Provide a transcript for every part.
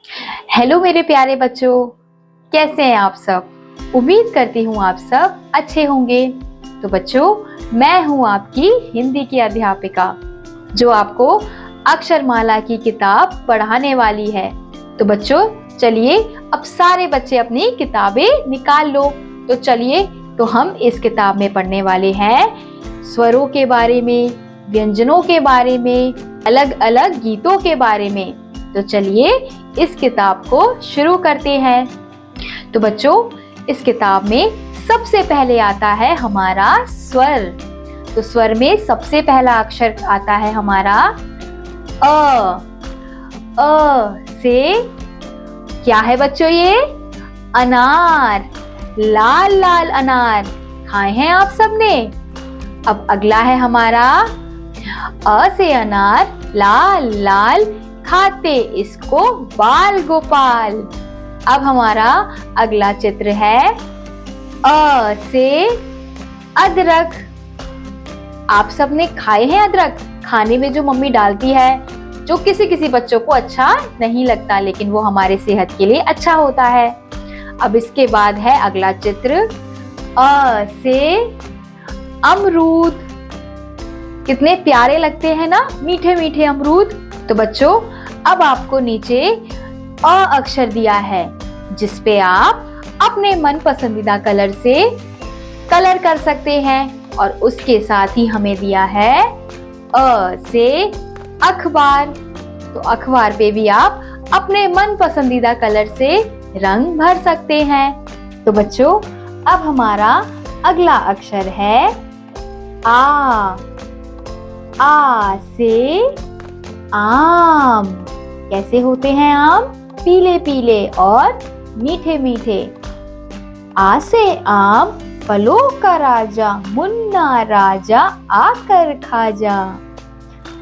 Hello मेरे प्यारे बच्चों, कैसे हैं आप सब। उम्मीद करती हूँ आप सब अच्छे होंगे। तो बच्चों, मैं हूँ आपकी हिंदी की अध्यापिका जो आपको अक्षरमाला की किताब पढ़ाने वाली है। तो बच्चों चलिए, अब सारे बच्चे अपनी किताबें निकाल लो। तो चलिए, तो हम इस किताब में पढ़ने वाले हैं स्वरों के बारे में, व्यंजनों के बारे में, अलग अलग गीतों के बारे में। तो चलिए इस किताब को शुरू करते हैं। तो बच्चों, इस किताब में सबसे पहले आता है हमारा स्वर। तो स्वर में सबसे पहला अक्षर आता है हमारा अ। से क्या है बच्चों? ये अनार, लाल लाल अनार खाए हैं आप सबने। अब अगला है हमारा अ से अनार, लाल लाल खाते इसको बाल गोपाल। अब हमारा अगला चित्र है अ से अदरक। आप सबने खाए हैं अदरक? खाने में जो मम्मी डालती है, जो किसी किसी बच्चों को अच्छा नहीं लगता, लेकिन वो हमारे सेहत के लिए अच्छा होता है। अब इसके बाद है अगला चित्र अ से अमरूद। कितने प्यारे लगते हैं ना, मीठे मीठे अमरूद। तो बच्चों, अब आपको नीचे अ अक्षर दिया है जिस पे आप अपने मन पसंदीदा कलर से कलर कर सकते हैं। और उसके साथ ही हमें दिया है अ से अखबार। तो अखबार पे भी आप अपने मन पसंदीदा कलर से रंग भर सकते हैं। तो बच्चों, अब हमारा अगला अक्षर है आ। आ से आम। कैसे होते हैं आम? पीले पीले और मीठे मीठे। आ से आम, फलों का राजा, मुन्ना राजा आकर खा जा।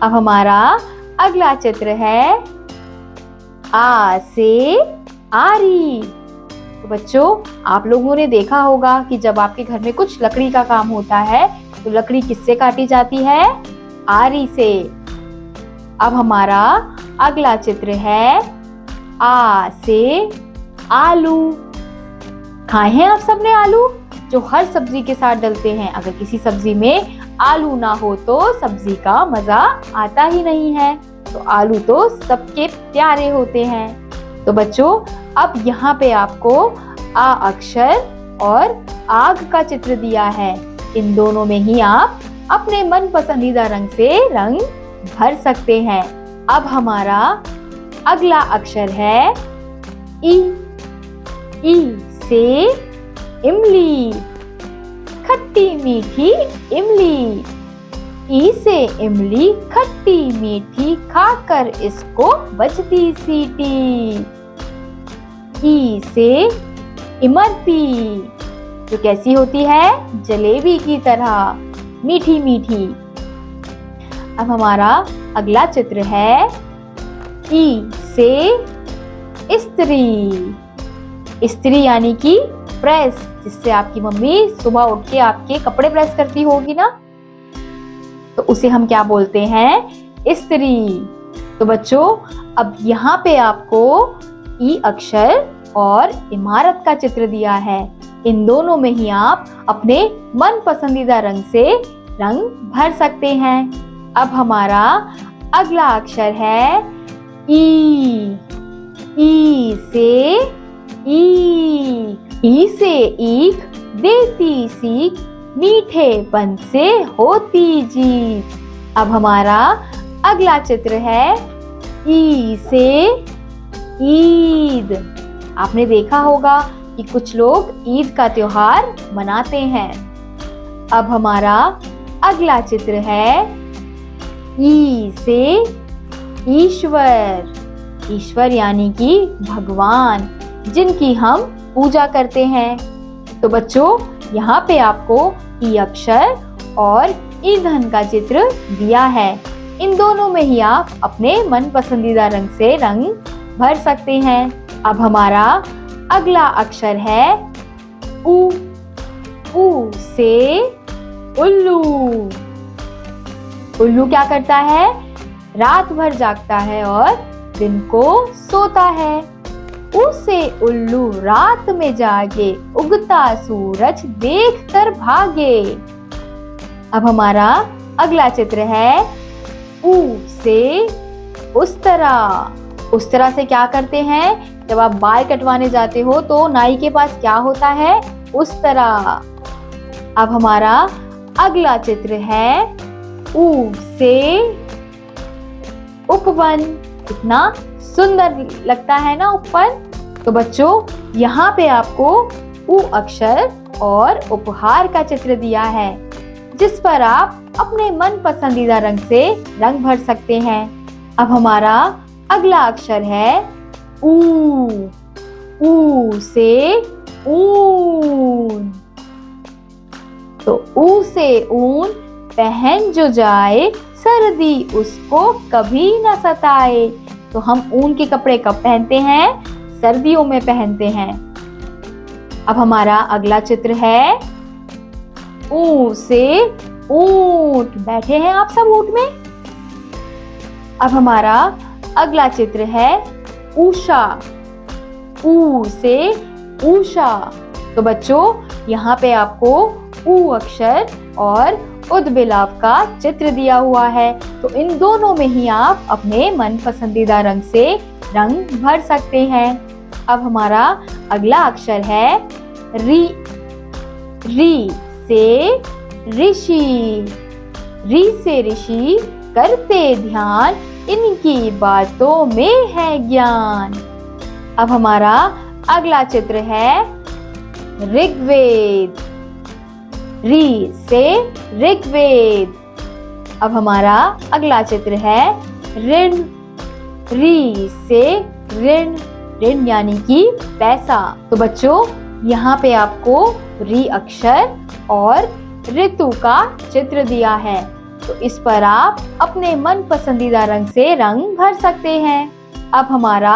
अब हमारा अगला चित्र है आ से आरी। तो बच्चों, आप लोगों ने देखा होगा कि जब आपके घर में कुछ लकड़ी का काम होता है तो लकड़ी किससे काटी जाती है? आरी से। अब हमारा अगला चित्र है आ से आलू। खाए हैं आप सबने आलू? जो हर सब्जी के साथ डलते हैं। अगर किसी सब्जी में आलू ना हो तो सब्जी का मजा आता ही नहीं है। तो आलू तो सबके प्यारे होते हैं। तो बच्चों, अब यहाँ पे आपको आ अक्षर और आग का चित्र दिया है। इन दोनों में ही आप अपने मन पसंदीदा रंग से रंग भर सकते हैं। अब हमारा अगला अक्षर है ई। ई से इमली, खट्टी मीठी इमली। ई से इमली, खट्टी मीठी, खाकर इसको बजती सीटी। ई से इमरती, जो कैसी होती है? जलेबी की तरह मीठी मीठी। अब हमारा अगला चित्र है ई से इस्त्री। इस्त्री यानी कि प्रेस, जिससे आपकी मम्मी सुबह उठ के आपके कपड़े प्रेस करती होगी ना, तो उसे हम क्या बोलते हैं? इस्त्री। तो बच्चों, अब यहाँ पे आपको ई अक्षर और इमारत का चित्र दिया है। इन दोनों में ही आप अपने मन पसंदीदा रंग से रंग भर सकते हैं। अब हमारा अगला अक्षर है ई। ई से ईख। ई से ईख, देती सीख, मीठेपन से होती जीत। अब हमारा अगला चित्र है ई से ईद। आपने देखा होगा कि कुछ लोग ईद का त्योहार मनाते हैं। अब हमारा अगला चित्र है ई से ईश्वर। ईश्वर यानी कि भगवान, जिनकी हम पूजा करते हैं। तो बच्चों, यहाँ पे आपको ई अक्षर और ईंधन का चित्र दिया है। इन दोनों में ही आप अपने मन पसंदीदा रंग से रंग भर सकते हैं। अब हमारा अगला अक्षर है ऊ। ऊ से उल्लू। उल्लू क्या करता है? रात भर जागता है और दिन को सोता है। उ से उल्लू रात में जागे, उगता सूरज देख कर भागे। अब हमारा अगला चित्र है उ से उस्तरा। उस्तरा से क्या करते हैं? जब आप बाल कटवाने जाते हो तो नाई के पास क्या होता है? उस्तरा। अब हमारा अगला चित्र है उ से उपवन। कितना सुंदर लगता है ना उपवन। तो बच्चों यहाँ पे आपको उ अक्षर और उपहार का चित्र दिया है, जिस पर आप अपने मन पसंदीदा रंग से रंग भर सकते हैं। अब हमारा अगला अक्षर है ऊ। ऊ से ऊन। तो ऊ से ऊन, पहन जो जाए सर्दी उसको कभी न सताए। तो हम ऊन के कपड़े कब पहनते हैं? सर्दियों में पहनते हैं। अब हमारा अगला चित्र है ऊ से ऊंट। बैठे हैं आप सब ऊंट में। अब हमारा अगला चित्र है उषा। ऊ से उषा। तो बच्चों यहाँ पे आपको ऊ अक्षर और उद्बिलाव का चित्र दिया हुआ है। तो इन दोनों में ही आप अपने मन पसंदीदा रंग से रंग भर सकते हैं। अब हमारा अगला अक्षर है री। री से ऋषि। री से ऋषि, करते ध्यान इनकी बातों में है ज्ञान। अब हमारा अगला चित्र है ऋग्वेद। री से ऋग्वेद। अब हमारा अगला चित्र है ऋण। री से ऋण। ऋण यानी कि पैसा। तो बच्चों यहाँ पे आपको री अक्षर और ऋतु का चित्र दिया है। तो इस पर आप अपने मन पसंदीदा रंग से रंग भर सकते हैं। अब हमारा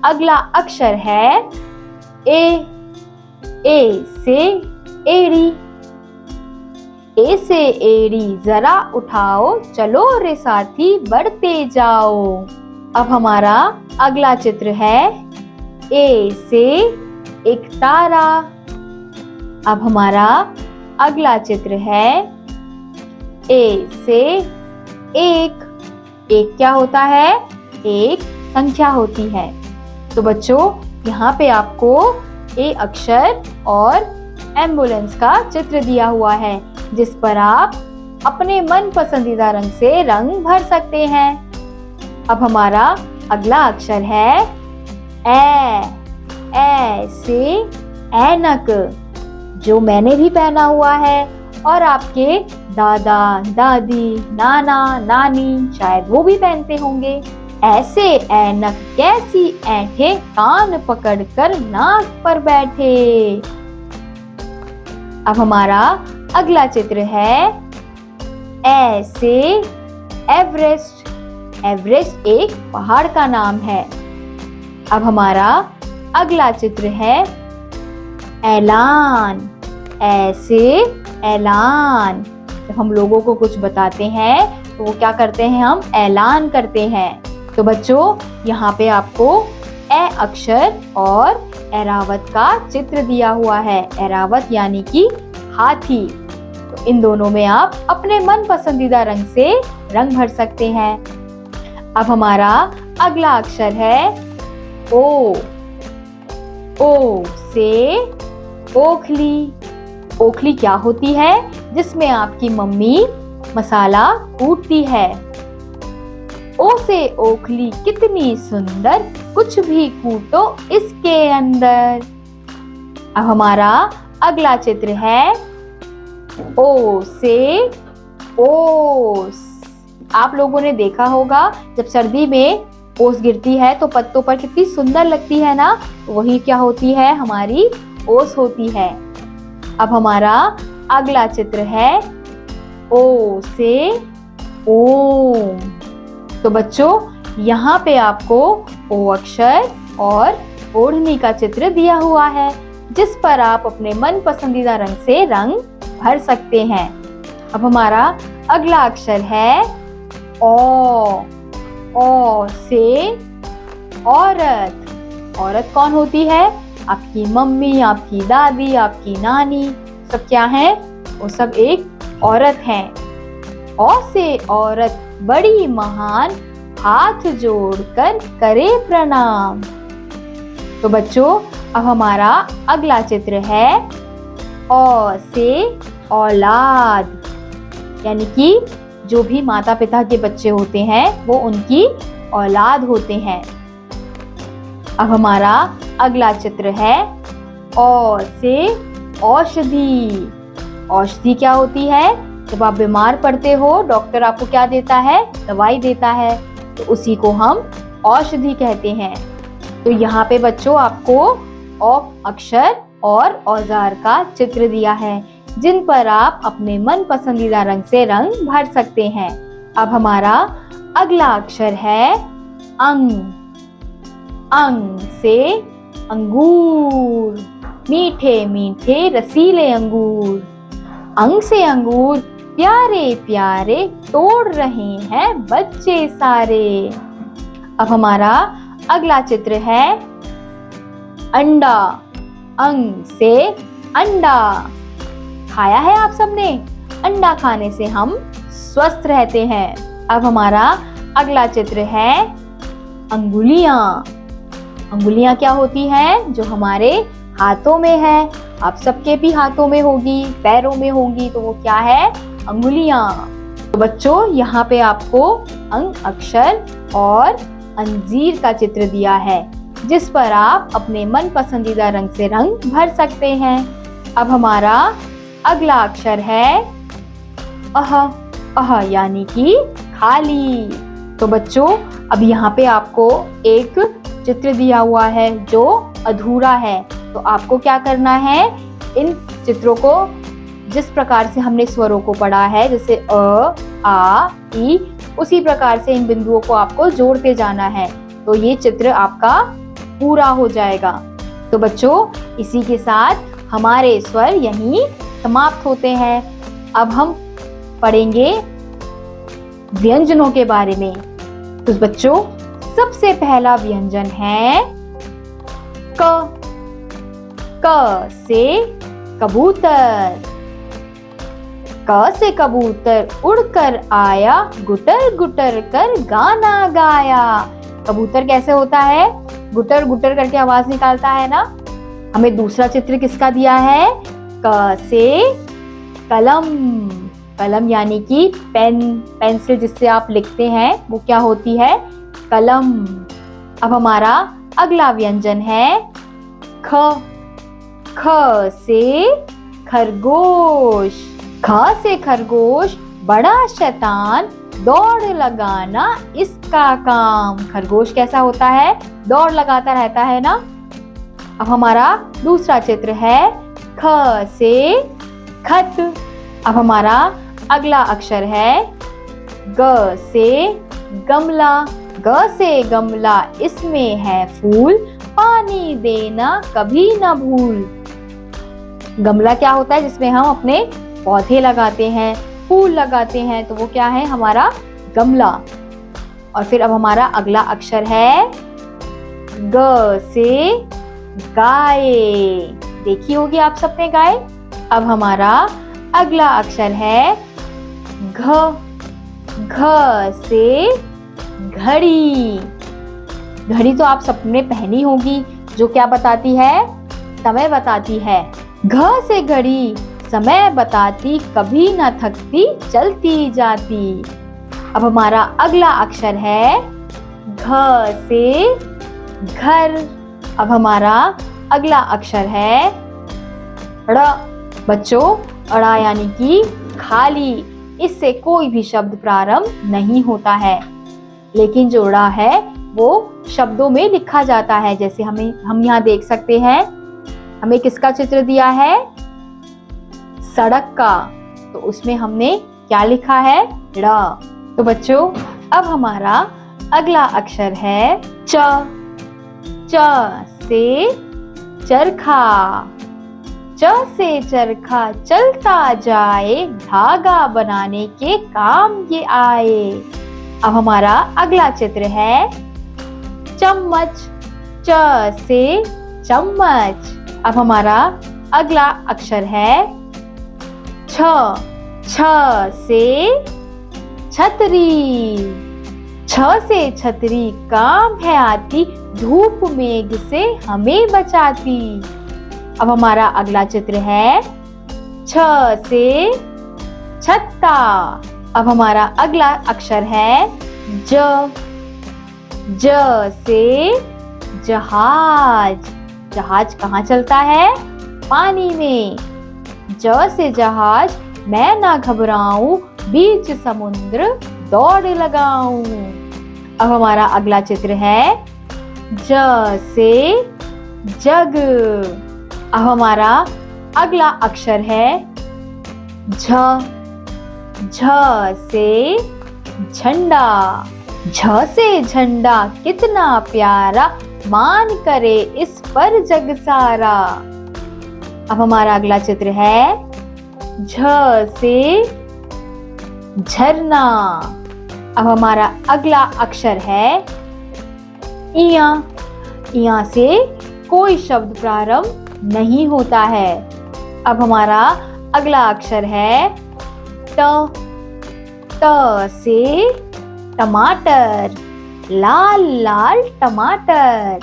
अगला अक्षर है ए। ए से एड़ी। ए से एड़ी जरा उठाओ, चलो रे साथी बढ़ते जाओ। अब हमारा अगला चित्र है ए से एक तारा। अब हमारा अगला चित्र है ए से एक। एक क्या होता है? एक संख्या होती है। तो बच्चों यहाँ पे आपको ए अक्षर और एम्बुलेंस का चित्र दिया हुआ है, जिस पर आप अपने मन पसंदीदा रंग से रंग भर सकते हैं। अब हमारा अगला अक्षर है ए। ए से ऐनक, जो मैंने भी पहना हुआ है और आपके दादा दादी नाना नानी शायद वो भी पहनते होंगे। ऐसे ऐनक कैसी ऐंठे, कान पकड़कर नाक पर बैठे। अब हमारा अगला चित्र है ए से एवरेस्ट। एवरेस्ट एक पहाड़ का नाम है। अब हमारा अगला चित्र है ऐलान। ऐसे ऐलान, जब हम लोगों को कुछ बताते हैं तो वो क्या करते हैं? हम ऐलान करते हैं। तो बच्चों यहाँ पे आपको ए अक्षर और ऐरावत का चित्र दिया हुआ है। ऐरावत यानी कि हाथी। तो इन दोनों में आप अपने मन पसंदीदा रंग से रंग भर सकते हैं। अब हमारा अगला अक्षर है ओ। ओ से ओखली। ओखली क्या होती है? जिसमें आपकी मम्मी मसाला कूटती है। ओ से ओखली कितनी सुंदर, कुछ भी कूटो इसके अंदर। अब हमारा अगला चित्र है ओ से ओस। आप लोगों ने देखा होगा जब सर्दी में ओस गिरती है तो पत्तों पर कितनी सुंदर लगती है ना। तो वही क्या होती है? हमारी ओस होती है। अब हमारा अगला चित्र है ओ से ओम। तो बच्चों यहाँ पे आपको ओ अक्षर और ओढ़नी का चित्र दिया हुआ है, जिस पर आप अपने मन पसंदीदा रंग से रंग भर सकते हैं। अब हमारा अगला अक्षर है ओ। ओ से औरत। औरत कौन होती है? आपकी मम्मी, आपकी दादी, आपकी नानी, सब क्या है? वो सब एक औरत है। औ से औरत बड़ी महान, हाथ जोड़कर करे प्रणाम। तो बच्चों, अब हमारा अगला चित्र है औ से औलाद, यानी कि जो भी माता पिता के बच्चे होते हैं वो उनकी औलाद होते हैं। अब हमारा अगला चित्र है औ से औषधि। औषधि क्या होती है? जब आप बीमार पड़ते हो, डॉक्टर आपको क्या देता है? दवाई देता है, तो उसी को हम औषधि कहते हैं। तो यहाँ पे बच्चों आपको औ अक्षर और औजार का चित्र दिया है, जिन पर आप अपने मन पसंदीदा रंग से रंग भर सकते हैं। अब हमारा अगला अक्षर है अंग। अंग से अंगूर, मीठे मीठे रसीले अंगूर। अंग से अंगूर प्यारे प्यारे तोड़ रहे हैं बच्चे सारे। अब हमारा अगला चित्र है अंडा। अंग से अंडा। खाया है आप सबने? अंडा खाने से हम स्वस्थ रहते हैं। अब हमारा अगला चित्र है अंगुलियां। अंगुलियां क्या होती हैं? जो हमारे हाथों में है। आप सबके भी हाथों में होगी, पैरों में होगी, तो वो क्या है? अंगुलियां। तो बच्चों, यहाँ पे आपको अंग, अक्षर और अंजीर का चित्र दिया है, जिस पर आप अपने मन पसंदीदा रंग से रंग भर सकते हैं। अब हमारा अगला अक्षर है अह। अह यानी कि खाली। तो बच्चों, अब यहाँ पे आपको एक चित्र दिया हुआ है जो अधूरा है, तो आपको क्या करना है? इन चित्रों को जिस प्रकार से हमने स्वरों को पढ़ा है, जैसे अ, आ, ई, उसी प्रकार से इन बिंदुओं को आपको जोड़ते जाना है, तो ये चित्र आपका पूरा हो जाएगा। तो बच्चों, इसी के साथ हमारे स्वर यहीं समाप्त होते हैं। अब हम पढ़ेंगे व्यंजनों के बारे में। तो बच्चों, सबसे पहला व्यंजन है क। क से कबूतर। क से कबूतर उड़कर आया, गुटर गुटर कर गाना गाया। कबूतर कैसे होता है? गुटर गुटर करके आवाज निकालता है ना। हमें दूसरा चित्र किसका दिया है? क से कलम। कलम यानी कि पेन, पेंसिल जिससे आप लिखते हैं, वो क्या होती है? कलम। अब हमारा अगला व्यंजन है ख। ख से खरगोश। ख से खरगोश बड़ा शैतान, दौड़ लगाना इसका काम। खरगोश कैसा होता है? दौड़ लगाता रहता है ना। अब हमारा दूसरा चित्र है ख से खत। अब हमारा अगला अक्षर है ग से गमला। ग से गमला, इसमें है फूल, पानी देना कभी ना भूल। गमला क्या होता है? जिसमें हम अपने पौधे लगाते हैं, फूल लगाते हैं, तो वो क्या है? हमारा गमला। और फिर अब हमारा अगला अक्षर है ग से गाय। देखी होगी आप सबने गाय। अब हमारा अगला अक्षर है घ। घ से घड़ी। घड़ी तो आप सबने पहनी होगी, जो क्या बताती है? समय बताती है। घ से घड़ी, समय बताती, कभी न थकती, चलती जाती। अब हमारा अगला अक्षर है घ से घर। अब हमारा अगला अक्षर है ड़। बच्चों, अड़ा यानी कि खाली। इससे कोई भी शब्द प्रारंभ नहीं होता है, लेकिन जो ड़ा है वो शब्दों में लिखा जाता है। जैसे हम यहाँ देख सकते हैं, हमें किसका चित्र दिया है? सड़क का, तो उसमें हमने क्या लिखा है? ड़। तो बच्चों, अब हमारा अगला अक्षर है च। च से चरखा। च से चरखा चलता जाए, धागा बनाने के काम ये आए। अब हमारा अगला चित्र है चम्मच, च से चम्मच। अब हमारा अगला अक्षर है छ, छ से छतरी। छ से छतरी काम है आती, धूप मेघ से हमें बचाती। अब हमारा अगला चित्र है छ से छत्ता। अब हमारा अगला अक्षर है ज, ज से जहाज। जहाज कहाँ चलता है? पानी में। ज से जहाज, मैं ना घबराऊं, बीच समुद्र दौड़ लगाऊं। अब हमारा अगला चित्र है ज से जग। अब हमारा अगला अक्षर है झ, झ से झंडा। झ से झंडा कितना प्यारा, मान करे इस पर जग सारा। अब हमारा अगला चित्र है झ से झरना। अब हमारा अगला अक्षर है इया। इया से कोई शब्द प्रारंभ नहीं होता है। अब हमारा अगला अक्षर है ट, ट से टमाटर। लाल लाल टमाटर।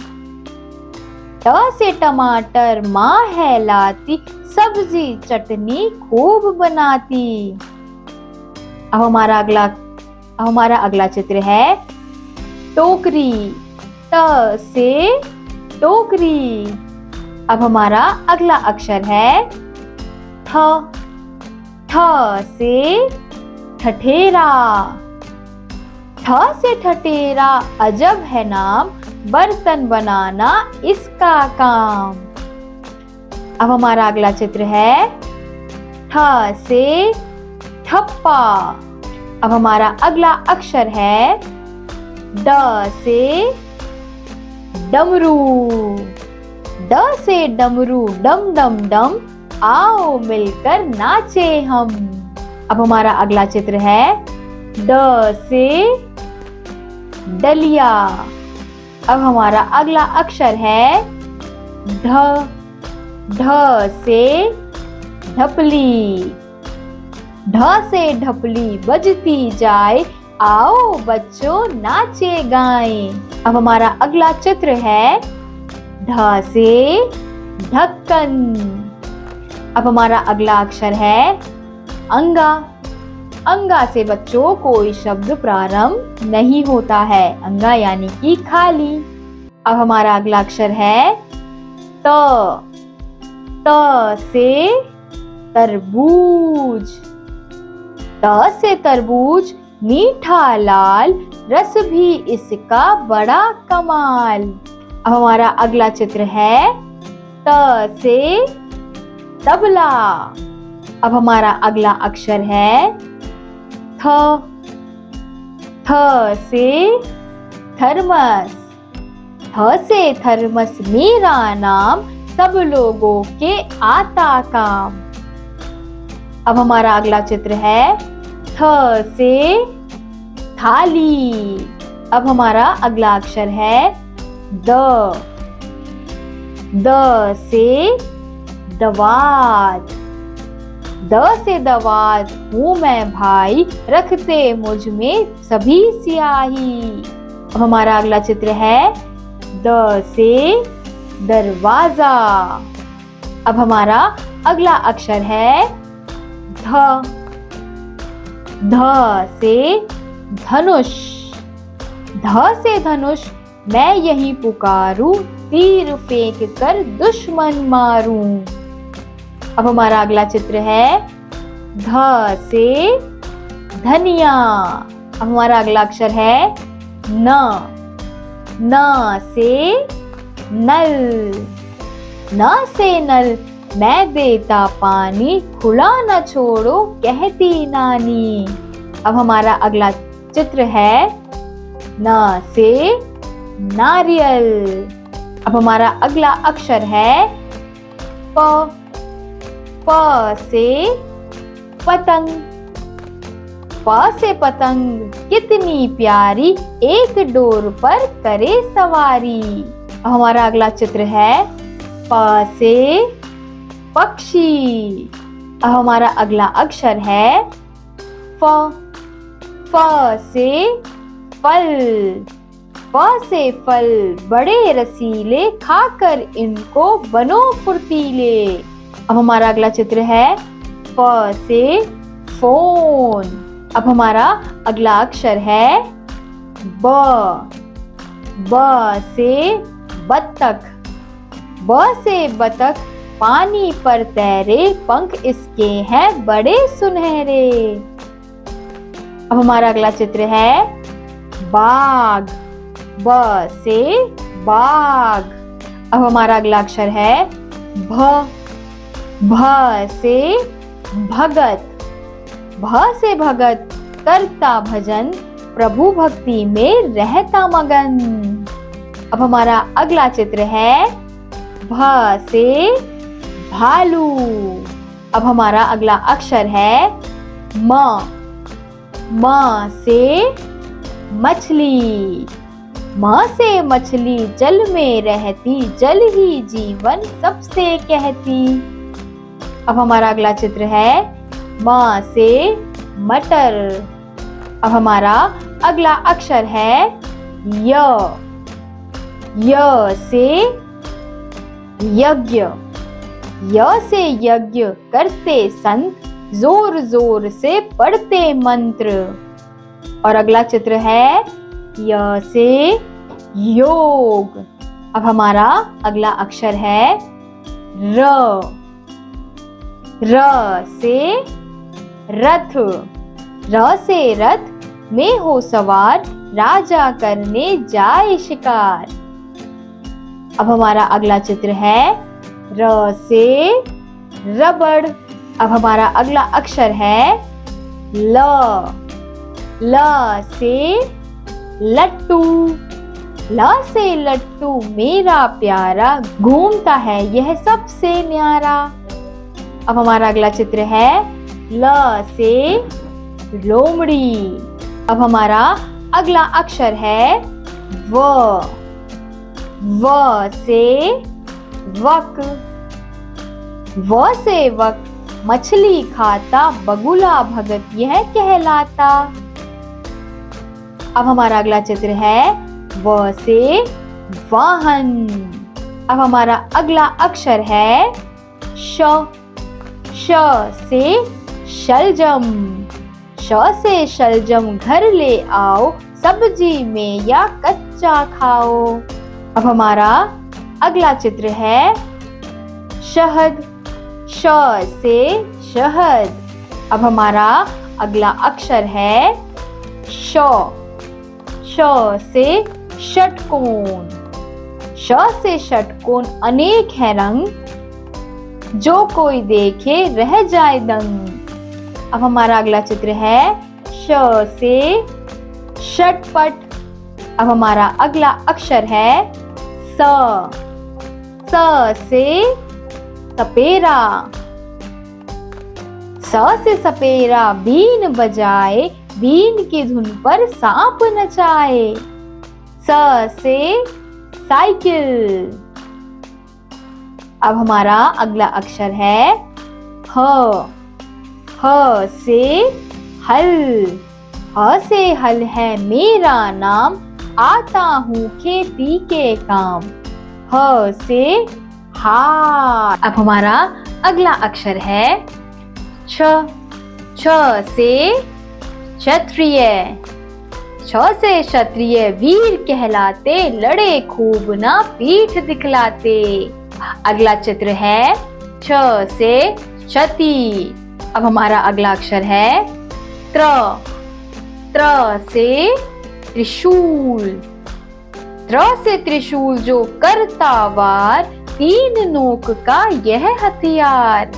ट से टमाटर माँ है लाती, सब्जी चटनी खूब बनाती। अब हमारा अगला चित्र है टोकरी। ट से टोकरी। अब हमारा अगला अक्षर है ठ, ठ से ठठेरा। ठ से ठठेरा अजब है नाम, बर्तन बनाना इसका काम। अब हमारा अगला चित्र है ठ से ठप्पा। अब हमारा अगला अक्षर है ड से डमरू। ड से डमरू, डम डम डम, आओ मिलकर नाचे हम। अब हमारा अगला चित्र है ड से डलिया। अब हमारा अगला अक्षर है ढ, ढ से ढपली। ढ से ढपली बजती जाए, आओ बच्चों नाचे गाएं। अब हमारा अगला चित्र है ढ से ढक्कन। अब हमारा अगला अक्षर है अंगा। अंगा से बच्चों कोई शब्द प्रारंभ नहीं होता है। अंगा यानी कि खाली। अब हमारा अगला अक्षर है त, त से तरबूज। त से तरबूज मीठा लाल, रस भी इसका बड़ा कमाल। अब हमारा अगला चित्र है त से तबला। अब हमारा अगला अक्षर है थ, थ से थर्मस। थ से थर्मस मेरा नाम, सब लोगों के आता काम। अब हमारा अगला चित्र है थ से थाली। अब हमारा अगला अक्षर है द, द से दवात। द से दवात हूँ मैं भाई, रखते मुझ में सभी स्याही। अब हमारा अगला चित्र है द से दरवाजा। अब हमारा अगला अक्षर है ध, ध से धनुष। ध से धनुष मैं यही पुकारूं, तीर फेंक कर दुश्मन मारूं। अब हमारा अगला चित्र है ध से धनिया। अब हमारा अगला अक्षर है न, न से नल। न से नल मैं देता पानी, खुला न छोड़ो कहती नानी। अब हमारा अगला चित्र है न से नारियल। अब हमारा अगला अक्षर है प, प से पतंग। प से पतंग कितनी प्यारी, एक डोर पर करे सवारी। अब हमारा अगला चित्र है प से पक्षी। अब हमारा अगला अक्षर है फ। फ से फल। फ से फल बड़े रसीले, खाकर इनको बनो फुर्तीले। अब हमारा अगला चित्र है फ से फोन। अब हमारा अगला अक्षर है ब। ब से बत्तख। ब से बतख पानी पर तैरे, पंख इसके हैं बड़े सुनहरे। अब हमारा अगला चित्र है बाघ। ब से बाघ। अब हमारा अगला अक्षर है भ। भ से भगत। भ से भगत करता भजन, प्रभु भक्ति में रहता मगन। अब हमारा अगला चित्र है भ से भालू। अब हमारा अगला अक्षर है म। म से मछली। म से मछली जल में रहती, जल ही जीवन सबसे कहती। अब हमारा अगला चित्र है म से मटर। अब हमारा अगला अक्षर है य। य से यज्ञ। य से यज्ञ करते संत, जोर जोर से पढ़ते मंत्र। और अगला चित्र है य से योग। अब हमारा अगला अक्षर है र। र से रथ। र से रथ में हो सवार, राजा करने जाए शिकार। अब हमारा अगला चित्र है र से रबड़। अब हमारा अगला अक्षर है ल। ल से लट्टू। ल से लट्टू मेरा प्यारा, घूमता है यह सबसे न्यारा। अब हमारा अगला चित्र है ल से लोमड़ी। अब हमारा अगला अक्षर है व। व से वक। व से वक मछली खाता, बगुला भगत यह कहलाता। अब हमारा अगला चित्र है व से वाहन। अब हमारा अगला अक्षर है श। श से शलजम। श से शलजम घर ले आओ, सब्जी में या कच्चा खाओ। अब हमारा अगला चित्र है शहद। श से शहद। अब हमारा अगला अक्षर है श। श से षटकोण। श से षटकोण अनेक है रंग, जो कोई देखे रह जाए दंग। अब हमारा अगला चित्र है श से षटपट। अब हमारा अगला अक्षर है स। स से सपेरा। स से सपेरा बीन बजाए, बीन की धुन पर सांप नचाए। स से साइकिल। अब हमारा अगला अक्षर है ह। ह से हल। ह से हल है मेरा नाम, आता हूँ खेती के काम। ह से हाथ। अब हमारा अगला अक्षर है छ। छ से क्षत्रिय। छ से क्षत्रिय वीर कहलाते, लड़े खूब ना पीठ दिखलाते। अगला चित्र है छ से क्षति। अब हमारा अगला अक्षर है त्र। त्र से त्रिशूल। त्र से त्रिशूल जो करता वार, तीन नोक का यह हथियार।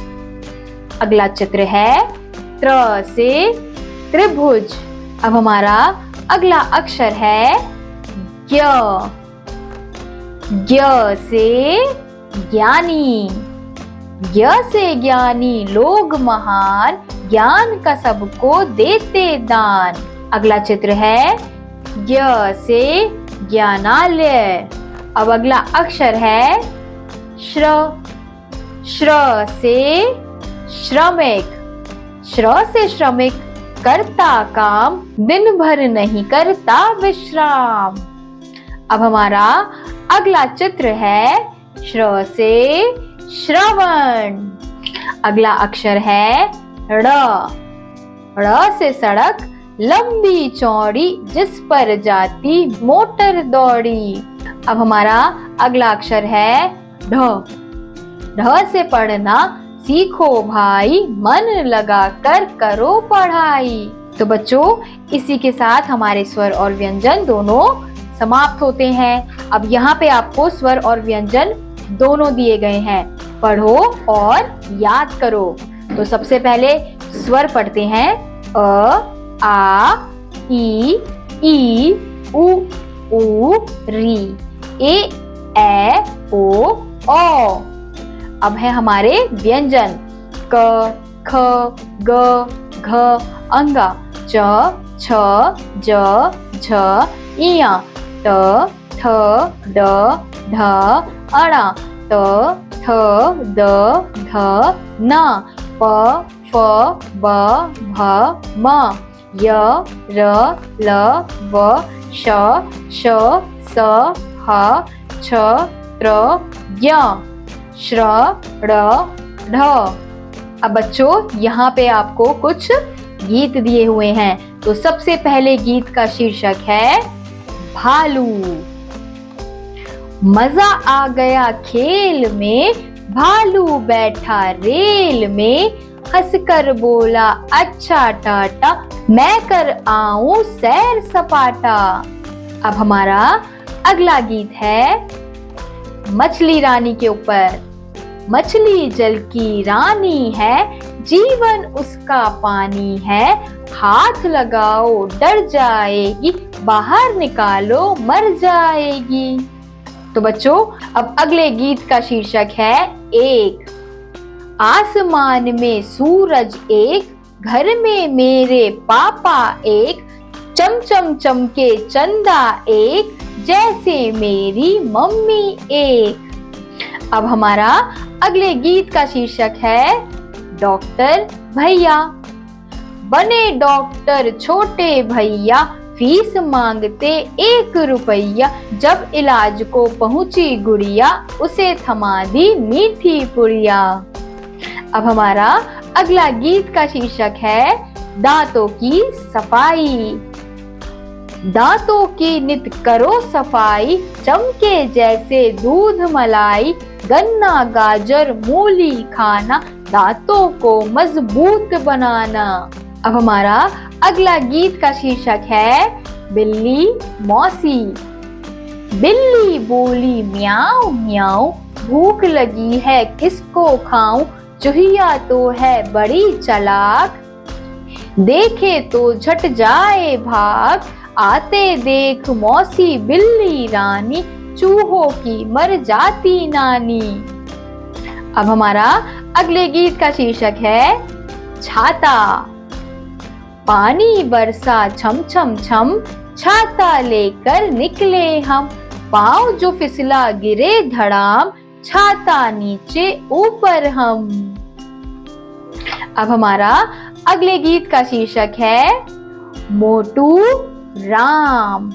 अगला चित्र है त्र से त्रिभुज। अब हमारा अगला अक्षर है ज्ञ। ज्ञ से ज्ञानी। ज्ञ से ज्ञानी लोग महान, ज्ञान का सबको देते दान। अगला चित्र है ज्ञ से ज्ञानालय। अब अगला अक्षर है श्र। श्र से श्रमिक। श्र से श्रमिक, करता काम, दिन भर नहीं करता विश्राम। अब हमारा अगला चित्र है श्र से श्रवण। अगला अक्षर है ड़। ड़ से सड़क, लंबी चौड़ी, जिस पर जाती मोटर दौड़ी। अब हमारा अगला अक्षर है ढ। ढ से पढ़ना, सीखो भाई, मन लगा कर करो पढ़ाई। तो बच्चों, इसी के साथ हमारे स्वर और व्यंजन दोनों समाप्त होते हैं। अब यहाँ पे आपको स्वर और व्यंजन दोनों दिए गए हैं, पढ़ो और याद करो। तो सबसे पहले स्वर पढ़ते हैं अ, आ, ई, उ, ऊ, री, ए, ऐ, ओ, औ। अब है हमारे व्यंजन क, ख, ग, घ, अंगा, च, छ, ज, झ, इया, ट, ठ, ड, ढ, अणा, त, थ, द, ध, न, प, फ, ब, भ, म, य, र, ल, व, श, श, स, ह, छ, त्र, य, श्र, ड़, ढ। अब बच्चों, यहाँ पे आपको कुछ गीत दिए हुए हैं। तो सबसे पहले गीत का शीर्षक है भालू। मजा आ गया खेल में, भालू बैठा रेल में, हंसकर बोला अच्छा टाटा, मैं कर आऊं सैर सपाटा। अब हमारा अगला गीत है मछली रानी के ऊपर। मछली जल की रानी है, जीवन उसका पानी है, हाथ लगाओ डर जाएगी, बाहर निकालो मर जाएगी। तो बच्चों, अब अगले गीत का शीर्षक है एक। आसमान में सूरज एक, घर में मेरे पापा एक, चमचम चमके चंदा एक, जैसे मेरी मम्मी एक। अब हमारा अगले गीत का शीर्षक है डॉक्टर भैया। बने डॉक्टर छोटे भैया, फीस मांगते 1 रुपया, जब इलाज को पहुंची गुड़िया, उसे थमा दी मीठी पुड़िया। अब हमारा अगला गीत का शीर्षक है दांतों की सफाई। दांतों की नित करो सफाई, चमके जैसे दूध मलाई, गन्ना गाजर मूली खाना, दांतों को मजबूत बनाना। अब हमारा अगला गीत का शीर्षक है बिल्ली मौसी। बिल्ली बोली म्याऊ म्याऊ, भूख लगी है किसको खाऊं, चूहिया तो है बड़ी चालाक, देखे तो झट जाए भाग, आते देख मौसी बिल्ली रानी, चूहों की मर जाती नानी। अब हमारा अगले गीत का शीर्षक है छाता। पानी बरसा छम छम छम, छाता लेकर निकले हम, पाँव जो फिसला गिरे धड़ाम, छाता नीचे ऊपर हम। अब हमारा अगले गीत का शीर्षक है मोटू राम।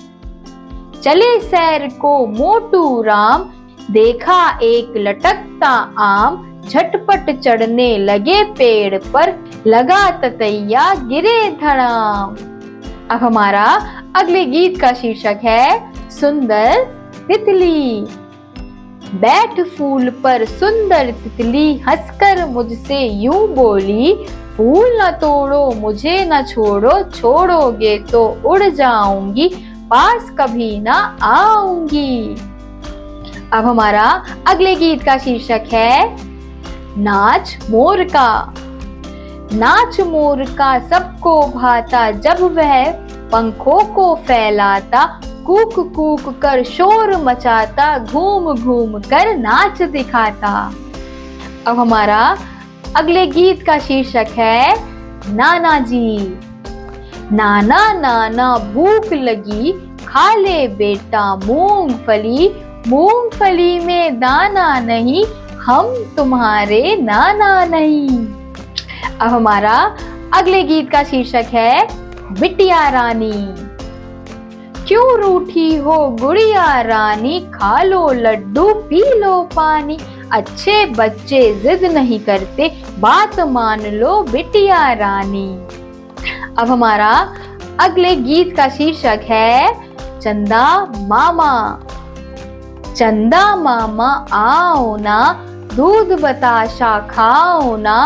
चले सैर को मोटू राम, देखा एक लटकता आम, झटपट चढ़ने लगे पेड़ पर, लगा ततैया गिरे धड़ाम। अब हमारा अगले गीत का शीर्षक है सुंदर तितली। बैठ फूल पर सुंदर तितली, हंसकर मुझसे यूं बोली, फूल न तोड़ो मुझे न छोड़ो, छोड़ोगे तो उड़ जाऊंगी, पास कभी ना आऊंगी। अब हमारा अगले गीत का शीर्षक है नाच मोर का। नाच मोर का सबको भाता, जब वह पंखों को फैलाता, कूक कूक कर शोर मचाता, घूम घूम कर नाच दिखाता। अब हमारा अगले गीत का शीर्षक है नाना जी। नाना नाना भूख लगी, खा ले बेटा मूंगफली, मूंगफली में दाना नहीं, हम तुम्हारे नाना नहीं। अब हमारा अगले गीत का शीर्षक है बिटिया रानी। क्यों रूठी हो गुड़िया रानी, खा लो लड्डू पी लो पानी, अच्छे बच्चे जिद नहीं करते, बात मान लो बिटिया रानी। अब हमारा अगले गीत का शीर्षक है चंदा मामा। चंदा मामा आओ ना, दूध बताशा खाओ ना,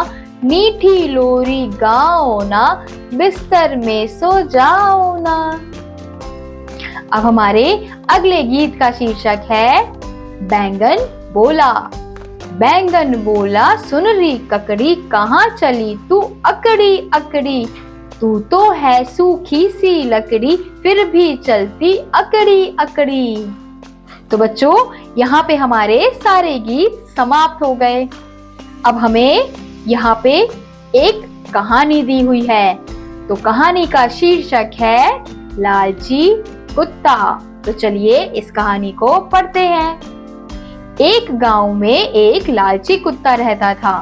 मीठी लोरी गाओ ना, बिस्तर में सो जाओ ना। अब हमारे अगले गीत का शीर्षक है बैंगन बोला। बैंगन बोला सुनरी ककड़ी, कहाँ चली तू अकड़ी अकड़ी, तू तो है सूखी सी लकड़ी, फिर भी चलती अकड़ी अकड़ी। तो बच्चों, यहाँ पे हमारे सारे गीत समाप्त हो गए। अब हमें यहाँ पे एक कहानी दी हुई है। तो कहानी का शीर्षक है लालची कुत्ता। तो चलिए इस कहानी को पढ़ते हैं। एक गांव में एक लालची कुत्ता रहता था।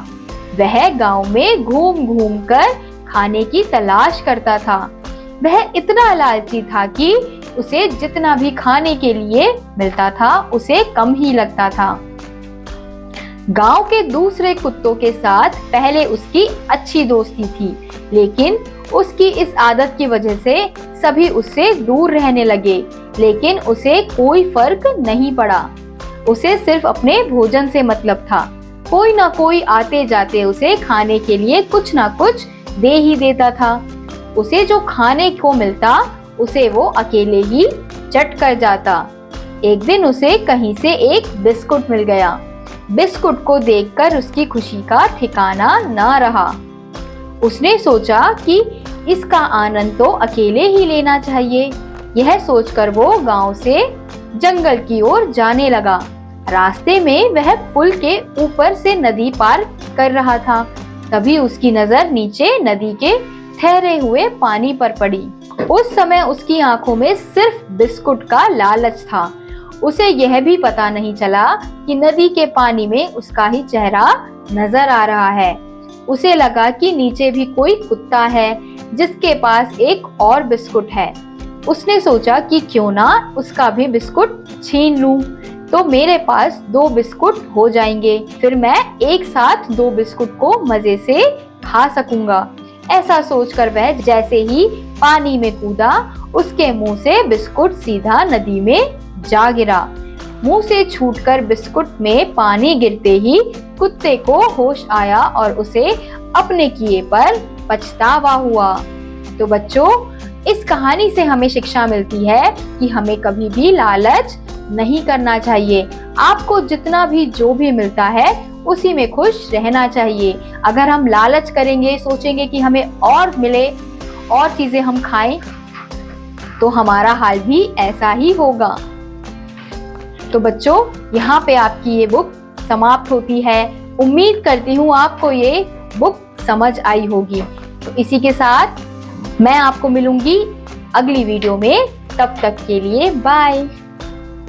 वह गांव में घूम घूम कर खाने की तलाश करता था। वह इतना लालची था कि उसे जितना भी खाने के लिए मिलता था उसे कम ही लगता था। गांव के दूसरे कुत्तों के साथ पहले उसकी अच्छी दोस्ती थी, लेकिन उसकी इस आदत की वजह से सभी उससे दूर रहने लगे। लेकिन उसे कोई फर्क नहीं पड़ा। उसे सिर्फ अपने भोजन से मतलब था। कोई ना कोई आते जाते उसे खाने के लिए कुछ ना कुछ दे ही देता था। उसे जो खाने को मिलता उसे वो अकेले ही चट कर जाता। एक दिन उसे कहीं से एक बिस्कुट मिल गया। बिस्कुट को देखकर उसकी खुशी का ठिकाना ना रहा। उसने सोचा कि इसका आनंद तो अकेले ही लेना चाहिए। यह सोचकर वो गांव से जंगल की ओर जाने लगा। रास्ते में वह पुल के ऊपर से नदी पार कर रहा था। तभी उसकी नजर नीचे नदी के ठहरे हुए पानी पर पड़ी। उस समय उसकी आंखों में सिर्फ बिस्कुट का लालच था। उसे यह भी पता नहीं चला कि नदी के पानी में उसका ही चेहरा नजर आ रहा है। उसे लगा कि नीचे भी कोई कुत्ता है जिसके पास एक और बिस्कुट है। उसने सोचा कि क्यों ना उसका भी बिस्कुट छीन लूं, तो मेरे पास 2 बिस्कुट हो जाएंगे। फिर मैं एक साथ 2 बिस्कुट को मजे से खा सकूंगा। ऐसा सोचकर वह जैसे ही पानी में कूदा, उसके मुंह से बिस्कुट सीधा नदी में जा गिरा। मुंह से छूटकर बिस्कुट में पानी गिरते ही कुत्ते को होश आया और उसे अपने किए पर पछतावा हुआ। तो बच्चों, इस कहानी से हमें शिक्षा मिलती है कि हमें कभी भी लालच नहीं करना चाहिए। आपको जितना भी जो भी मिलता है उसी में खुश रहना चाहिए। अगर हम लालच करेंगे, सोचेंगे कि हमें और मिले, और चीजें हम खाएं, तो हमारा हाल भी ऐसा ही होगा। तो बच्चों, यहाँ पे आपकी ये बुक समाप्त होती है। उम्मीद करती हूँ आपको ये बुक समझ आई होगी। तो इसी के साथ मैं आपको मिलूंगी अगली वीडियो में। तब तक के लिए बाय।